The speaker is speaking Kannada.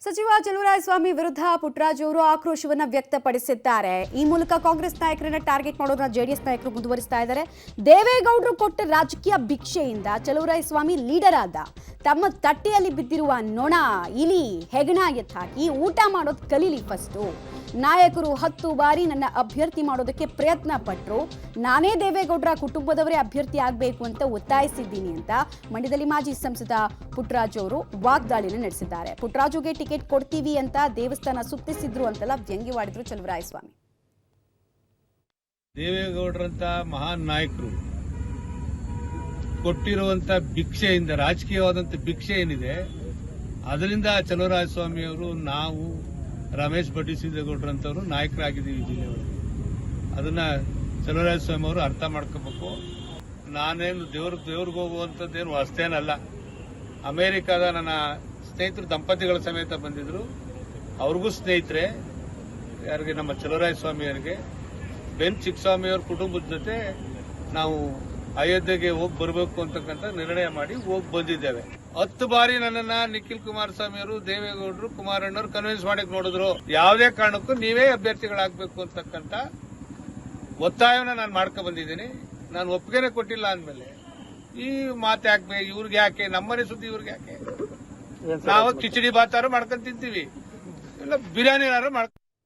ಸಚಿವ ಚಲುವರಾಯಸ್ವಾಮಿ ವಿರುದ್ಧ ಪುಟ್ಟರಾಜು ಅವರು ಆಕ್ರೋಶವನ್ನ ವ್ಯಕ್ತಪಡಿಸಿದ್ದಾರೆ. ಈ ಮೂಲಕ ಕಾಂಗ್ರೆಸ್ ನಾಯಕರನ್ನ ಟಾರ್ಗೆಟ್ ಮಾಡೋದನ್ನ ಜೆಡಿಎಸ್ ನಾಯಕರು ಮುಂದುವರಿಸ್ತಾ ಇದ್ದಾರೆ. ದೇವೇಗೌಡರು ಕೊಟ್ಟ ರಾಜಕೀಯ ಭಿಕ್ಷೆಯಿಂದ ಚಲುವರಾಯಸ್ವಾಮಿ ಲೀಡರ್ ಆದ. ತಮ್ಮ ತಟ್ಟೆಯಲ್ಲಿ ಬಿದ್ದಿರುವ ನೊಣ, ಇಲಿ, ಹೆಗಣ ಎತ್ತಾಕಿ ಊಟ ಮಾಡೋದು ಕಲೀಲಿ ಫಸ್ಟು. ನಾಯಕರು 10 ಬಾರಿ ನನ್ನ ಅಭ್ಯರ್ಥಿ ಮಾಡೋದಕ್ಕೆ ಪ್ರಯತ್ನ ಪಟ್ಟರು. ನಾನೇ ದೇವೇಗೌಡರ ಕುಟುಂಬದವರೇ ಅಭ್ಯರ್ಥಿ ಆಗಬೇಕು ಅಂತ ಒತ್ತಾಯಿಸಿದ್ದೀನಿ ಅಂತ ಮಂಡ್ಯದಲ್ಲಿ ಮಾಜಿ ಸಂಸದ ಪುಟ್ಟರಾಜು ಅವರು ವಾಗ್ದಾಳಿಯನ್ನು ನಡೆಸಿದ್ದಾರೆ. ಪುಟ್ಟರಾಜುಗೆ ಟಿಕೆಟ್ ಕೊಡ್ತೀವಿ ಅಂತ ದೇವಸ್ಥಾನ ಸುತ್ತಿಸಿದ್ರು ಅಂತೆಲ್ಲ ವ್ಯಂಗ್ಯವಾಡಿದ್ರು ಚಲುವರಾಯಸ್ವಾಮಿ. ದೇವೇಗೌಡರಂತ ಮಹಾನ್ ನಾಯಕರು ಕೊಟ್ಟಿರುವಂತ ಭಿಕ್ಷೆಯಿಂದ, ರಾಜಕೀಯವಾದಂತ ಭಿಕ್ಷೆ ಏನಿದೆ ಅದರಿಂದ ಚಲುವರಾಯಸ್ವಾಮಿ ಅವರು, ನಾವು ರಮೇಶ್ ಸಿದ್ದೇಗೌಡರಂತವರು ನಾಯಕರಾಗಿದ್ದೀವಿ ಜಿಲ್ಲೆಯೊಳಗೆ. ಅದನ್ನ ಚಲುವರಾಯಸ್ವಾಮಿ ಅವರು ಅರ್ಥ ಮಾಡ್ಕೋಬೇಕು. ನಾನೇನು ದೇವ್ರಿಗೆ ಹೋಗುವಂಥದ್ದೇನು ಅಷ್ಟೇನಲ್ಲ. ಅಮೆರಿಕದ ನನ್ನ ಸ್ನೇಹಿತರು ದಂಪತಿಗಳ ಸಮೇತ ಬಂದಿದ್ರು. ಅವ್ರಿಗೂ ಸ್ನೇಹಿತರೆ, ಯಾರಿಗೆ, ನಮ್ಮ ಚಲುವರಾಯಸ್ವಾಮಿ ಅವರಿಗೆ, ಬೆನ್ ಚಿಕ್ಕಸ್ವಾಮಿ ಅವ್ರ ಕುಟುಂಬದ ಜೊತೆ ನಾವು ಅಯೋಧ್ಯೆಗೆ ಹೋಗಿ ಬರಬೇಕು ಅಂತಕ್ಕಂಥ ನಿರ್ಣಯ ಮಾಡಿ ಹೋಗಿ ಬಂದಿದ್ದೇವೆ. 10 ಬಾರಿ ನನ್ನನ್ನ ನಿಖಿಲ್ ಕುಮಾರಸ್ವಾಮಿ ಅವರು, ದೇವೇಗೌಡರು, ಕುಮಾರಣ್ಣವರು ಕನ್ವಿನ್ಸ್ ಮಾಡಕ್ ನೋಡಿದ್ರು. ಯಾವುದೇ ಕಾರಣಕ್ಕೂ ನೀವೇ ಅಭ್ಯರ್ಥಿಗಳಾಗಬೇಕು ಅಂತಕ್ಕಂಥ ಒತ್ತಾಯವನ್ನ ನಾನು ಮಾಡ್ಕೊಂಡ್ ಬಂದಿದ್ದೀನಿ. ನಾನು ಒಪ್ಪಿಗೆನೆ ಕೊಟ್ಟಿಲ್ಲ ಅಂದ್ಮೇಲೆ ಈ ಮಾತು ಯಾಕೆ, ಇವ್ರಿಗೆ ಯಾಕೆ, ನಮ್ಮನೆ ಸುದ್ದಿ ಇವ್ರಿಗೆ ಯಾಕೆ? ನಾವು ಕಿಚಡಿ ಬಾತಾರು ಮಾಡ್ಕೊಂಡ್ ತಿಂತೀವಿ, ಇಲ್ಲ ಬಿರಿಯಾನಿ ಮಾಡ್ಕೊಂಡು